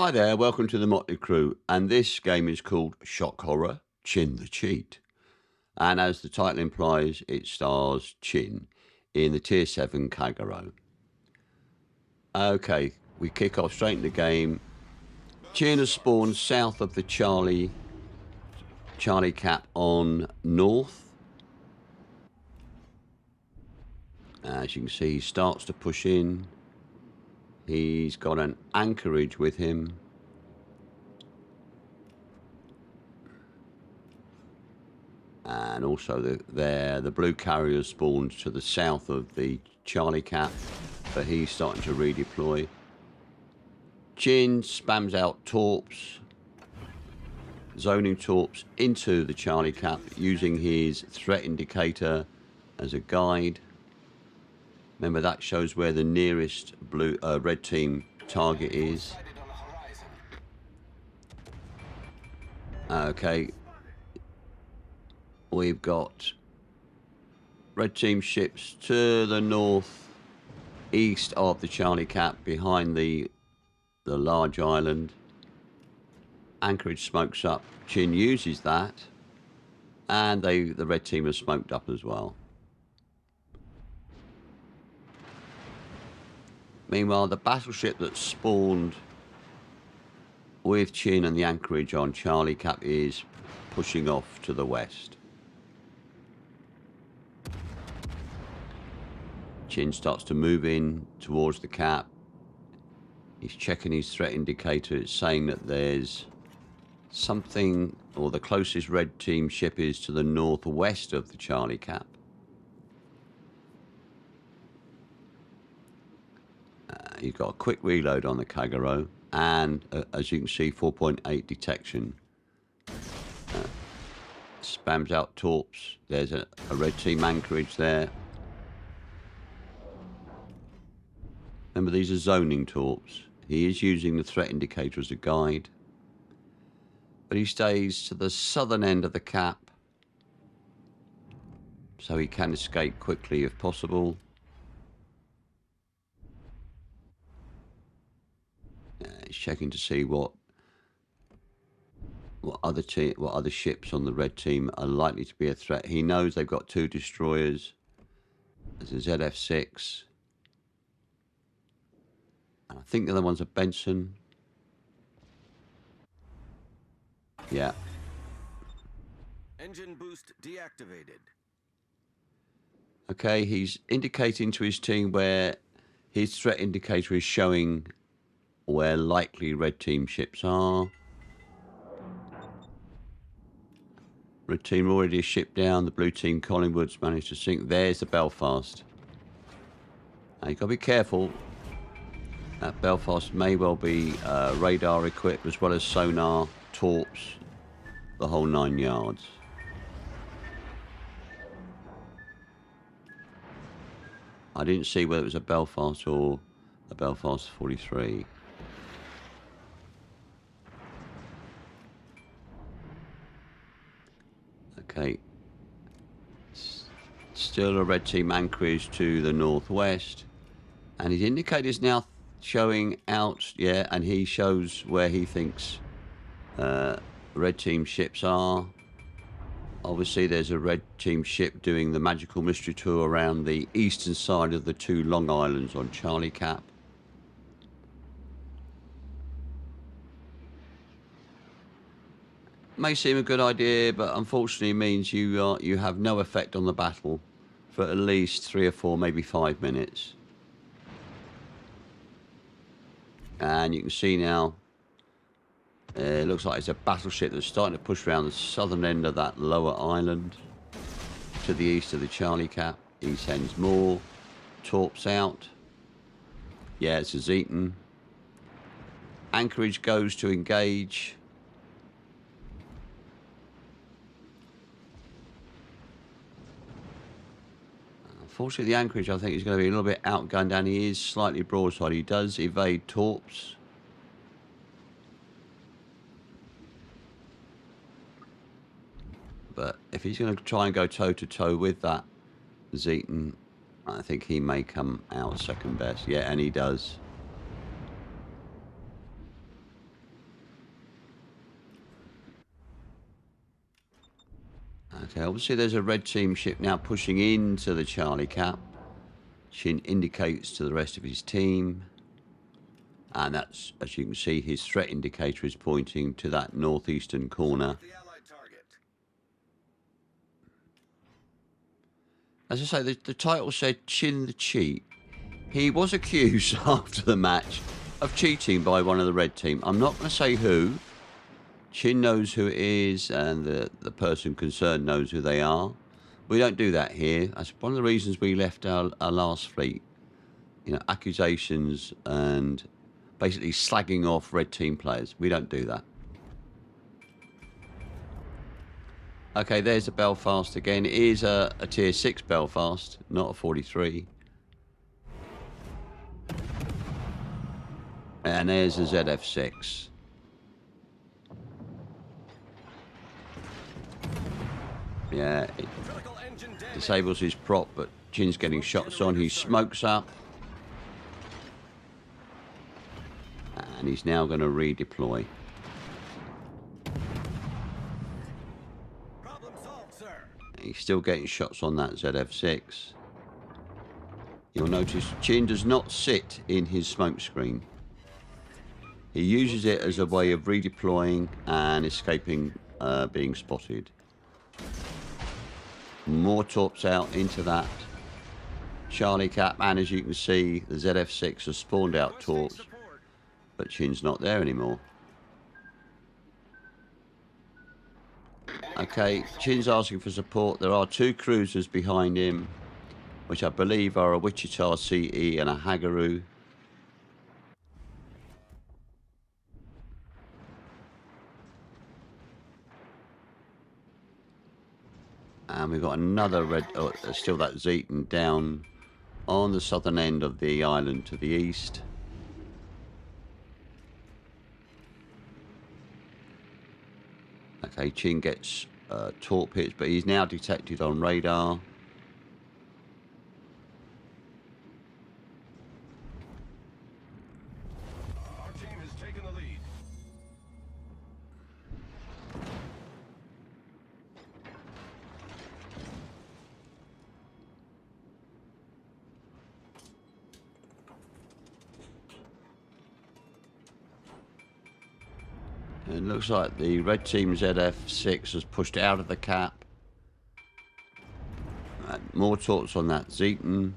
Hi there, welcome to the Motley Crew, and this game is called Shock Horror Chin the Cheat. And as the title implies, it stars Chin in the Tier 7 Kagero. Okay, we kick off straight in the game. Chin has spawned south of the Charlie Cap on north. As you can see, he starts to push in. He's got an anchorage with him. And also the blue carrier spawns to the south of the Charlie Cap, but he's starting to redeploy. Chin spams out torps, zoning torps into the Charlie Cap using his threat indicator as a guide. Remember, that shows where the nearest red team target is. Okay. We've got red team ships to the north east of the Charlie Cap behind the large island. Anchorage smokes up. Chin uses that, and the red team has smoked up as well. Meanwhile, the battleship that spawned with Chin and the anchorage on Charlie Cap is pushing off to the west. Chin starts to move in towards the cap. He's checking his threat indicator. It's saying that there's something, or the closest red team ship is to the northwest of the Charlie Cap. He's got a quick reload on the Kagero, and as you can see, 4.8 detection. Spams out torps. There's a red team anchorage there. Remember, these are zoning torps. He is using the threat indicator as a guide, but he stays to the southern end of the cap so he can escape quickly if possible. He's checking to see what other ships on the red team are likely to be a threat. He knows they've got 2 destroyers. There's a ZF6. And I think the other one's a Benson. Yeah. Engine boost deactivated. Okay, he's indicating to his team where his threat indicator is showing where likely red team ships are. Red team already a ship down. The blue team Collingwood's managed to sink. There's the Belfast. Now you've got to be careful. That Belfast may well be radar equipped as well as sonar, torps, the whole 9 yards. I didn't see whether it was a Belfast or a Belfast 43. Okay. Still a red team anchorage to the northwest. And his indicator's now showing out, yeah, and he shows where he thinks red team ships are. Obviously, there's a red team ship doing the magical mystery tour around the eastern side of the 2 long islands on Charlie Cap. May seem a good idea, but unfortunately means you have no effect on the battle for at least 3 or 4, maybe 5 minutes. And you can see now, it looks like it's a battleship that's starting to push around the southern end of that lower island to the east of the Charlie Cap. He sends more torps out. Yeah, it's a Zeton. Anchorage goes to engage. Unfortunately, the anchorage, I think, is going to be a little bit outgunned, and he is slightly broadside. He does evade torps. But if he's going to try and go toe-to-toe with that Zeton, I think he may come out second best. Yeah, and he does. Okay, obviously there's a red team ship now pushing into the Charlie Cap. Chin indicates to the rest of his team. And that's, as you can see, his threat indicator is pointing to that northeastern corner. As I say, the title said Chin the Cheat. He was accused after the match of cheating by one of the red team. I'm not going to say who. Chin knows who it is, and the person concerned knows who they are. We don't do that here. That's one of the reasons we left our last fleet. You know, accusations and basically slagging off red team players. We don't do that. Okay, there's a Belfast again. It is a tier 6 Belfast, not a 43. And there's a ZF6. Yeah, it disables his prop, but Chin's getting shots on. He smokes up. And he's now going to redeploy. Problem solved, sir. He's still getting shots on that ZF6. You'll notice Chin does not sit in his smoke screen. He uses it as a way of redeploying and escaping being spotted. More torps out into that Charlie Cap, and as you can see, the ZF6 has spawned out torps, but Chin's not there anymore. Okay, Chin's asking for support. There are 2 cruisers behind him, which I believe are a Wichita CE and a Hagaru. And we've got another red, oh, there's still that Zeton down on the southern end of the island to the east. Okay, Chin gets torp hits, but he's now detected on radar. Our team has taken the lead. It looks like the red team ZF6 has pushed out of the cap. More torps on that Zeton.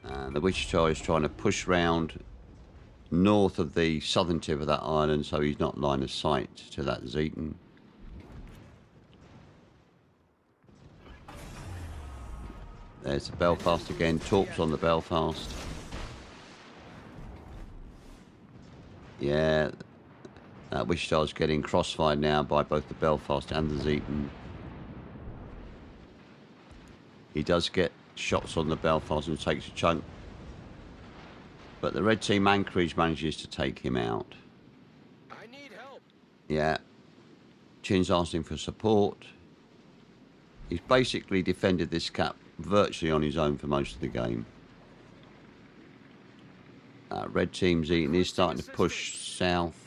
And the Wichita is trying to push round north of the southern tip of that island, so he's not line of sight to that Zeton. There's the Belfast again. Torps on the Belfast. Yeah. Wichita's getting crossfired now by both the Belfast and the Zeton. He does get shots on the Belfast and takes a chunk. But the red team Anchorage manages to take him out. I need help. Yeah. Chin's asking for support. He's basically defended this cap virtually on his own for most of the game. Red team's Zeton is starting to push south.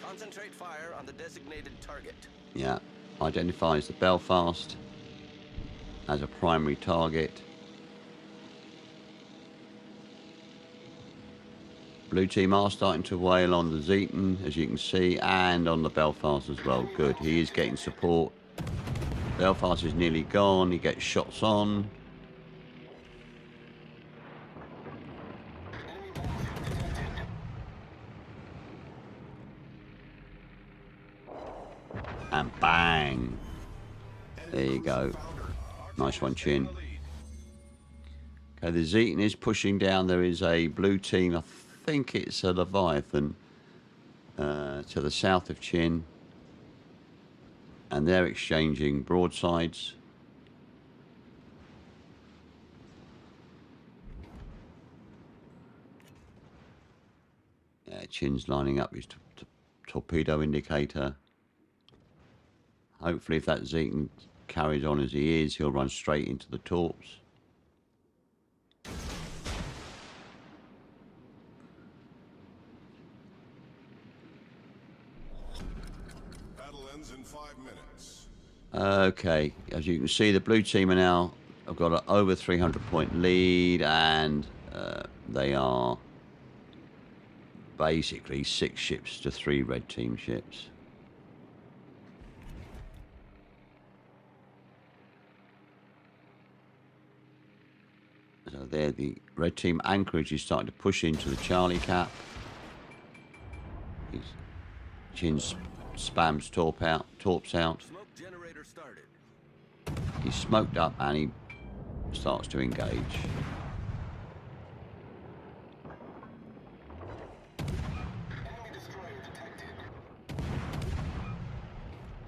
Concentrate fire on the designated target. Yeah, identifies the Belfast as a primary target. Blue team are starting to wail on the Zeton, as you can see, and on the Belfast as well. Good, he is getting support. Belfast is nearly gone, he gets shots on. And bang. There you go. Nice one, Chin. Okay, the Zeton is pushing down. There is a blue team. I think it's a Leviathan to the south of Chin. And they're exchanging broadsides. Yeah, Chin's lining up his torpedo indicator. Hopefully, if that Zeton carries on as he is, he'll run straight into the torps. Battle ends in 5 minutes. Okay, as you can see, the blue team are now have got an over 300-point lead, and they are basically 6 ships to 3 red team ships. So there, the red team Anchorage is starting to push into the Charlie Cap. Chin spams torps out. Smoke generator started. He's smoked up and he starts to engage.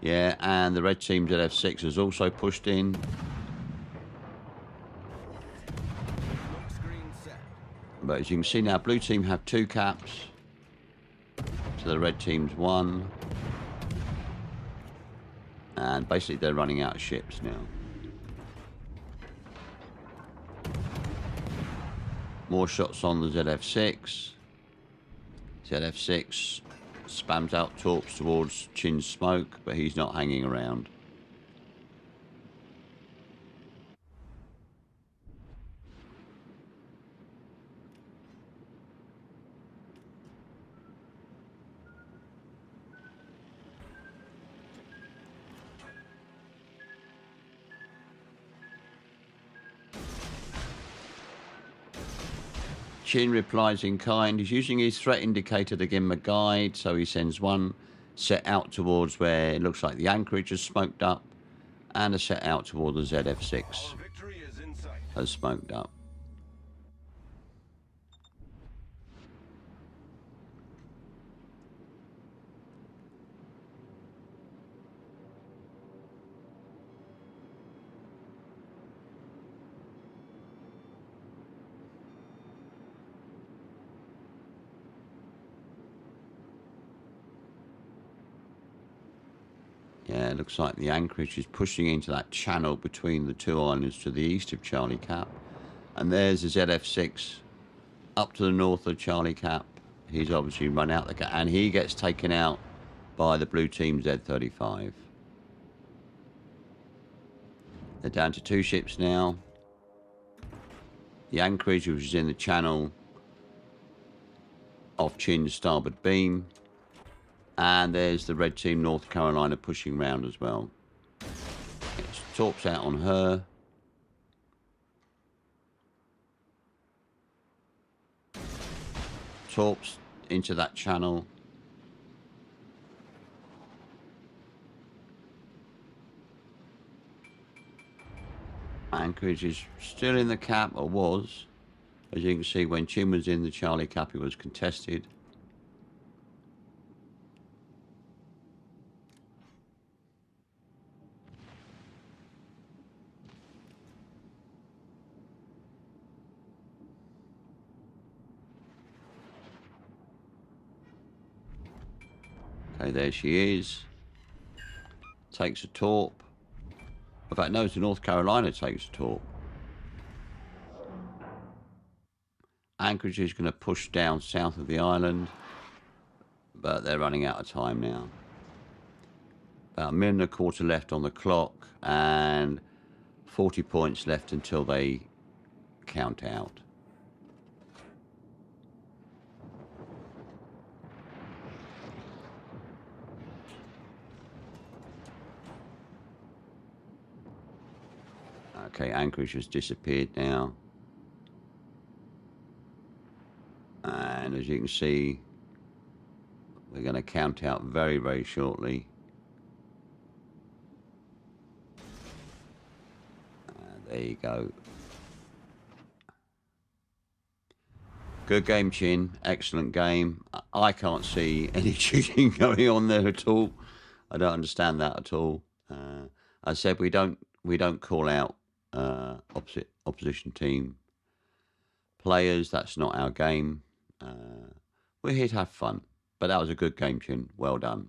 Yeah, and the red team ZF6 has also pushed in. Smoke screen set. But as you can see now, blue team have 2 caps. To the red team's 1. And basically they're running out of ships now. More shots on the ZF6. ZF6 spams out torps towards Chin's smoke, but he's not hanging around. Chin replies in kind. He's using his threat indicator to give him a guide, so he sends 1 set out towards where it looks like the Anchorage has smoked up, and a set out toward the ZF6 Our victory is in sight. has smoked up. Yeah, it looks like the Anchorage is pushing into that channel between the 2 islands to the east of Charlie Cap. And there's the ZF6 up to the north of Charlie Cap. He's obviously run out the cap, and he gets taken out by the blue team Z35. They're down to 2 ships now. The Anchorage, which is in the channel off Chin's starboard beam. And there's the red team North Carolina pushing round as well. It's torps out on her. Torps into that channel. Anchorage is still in the cap, or was. As you can see, when Chin was in the Charlie Cap, it was contested. Okay, there she is. Takes a torp. In fact, no, it's the North Carolina takes a torp. Anchorage is going to push down south of the island, but they're running out of time now. About 1.25 minutes left on the clock, and 40 points left until they count out. Okay, Anchorage has disappeared now. And as you can see, we're going to count out very, very shortly. There you go. Good game, Chin. Excellent game. I can't see any cheating going on there at all. I don't understand that at all. I said we don't call out opposition team players. That's not our game. We're here to have fun. But that was a good game, Chin. Well done.